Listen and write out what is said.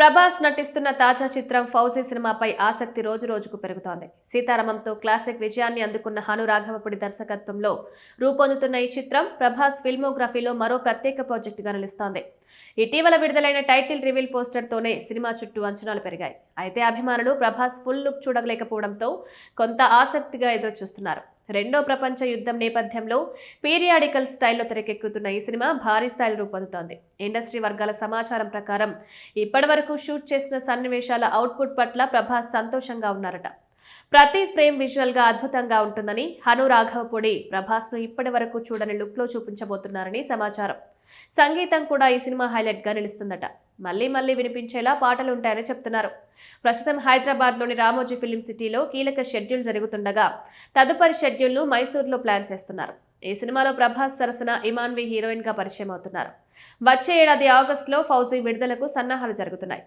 ప్రభాస్ నటిస్తున్న తాజా చిత్రం ఫౌజీ సినిమాపై ఆసక్తి రోజు రోజుకు పెరుగుతోంది. సీతారామంతో క్లాసిక్ విజయాన్ని అందుకున్న హను రాఘవపుడి దర్శకత్వంలో రూపొందుతున్న ఈ చిత్రం ప్రభాస్ ఫిల్మోగ్రఫీలో మరో ప్రత్యేక ప్రాజెక్టుగా నిలుస్తోంది. ఇటీవల విడుదలైన టైటిల్ రివీల్ పోస్టర్తోనే సినిమా చుట్టూ అంచనాలు పెరిగాయి. అయితే అభిమానులు ప్రభాస్ ఫుల్ లుక్ చూడలేకపోవడంతో కొంత ఆసక్తిగా ఎదురుచూస్తున్నారు. రెండో ప్రపంచ యుద్ధం నేపథ్యంలో పీరియాడికల్ స్టైల్లో తెరకెక్కుతున్న ఈ సినిమా భారీ స్థాయిలో రూపొందుతోంది. ఇండస్ట్రీ వర్గాల సమాచారం ప్రకారం ఇప్పటివరకు షూట్ చేసిన సన్నివేశాల అవుట్పుట్ పట్ల ప్రభాస్ సంతోషంగా ఉన్నారట. ప్రతి ఫ్రేమ్ విజువల్ గా అద్భుతంగా ఉంటుందని హను రాఘవపుడి ప్రభాస్ ను ఇప్పటి వరకు చూడని లుక్ లో చూపించబోతున్నారని సమాచారం. సంగీతం కూడా ఈ సినిమా హైలైట్ గా నిలుస్తుందట. మళ్లీ మళ్లీ వినిపించేలా పాటలు ఉంటాయని చెప్తున్నారు. ప్రస్తుతం హైదరాబాద్ లోని రామోజీ ఫిలిం సిటీలో కీలక షెడ్యూల్ జరుగుతుండగా తదుపరి షెడ్యూల్ ను మైసూర్లో ప్లాన్ చేస్తున్నారు. ఈ సినిమాలో ప్రభాస్ సరసన ఇమాన్వి హీరోయిన్ గా పరిచయం అవుతున్నారు. వచ్చే ఏడాది ఆగస్టులో ఫౌజీ విడుదలకు సన్నాహాలు జరుగుతున్నాయి.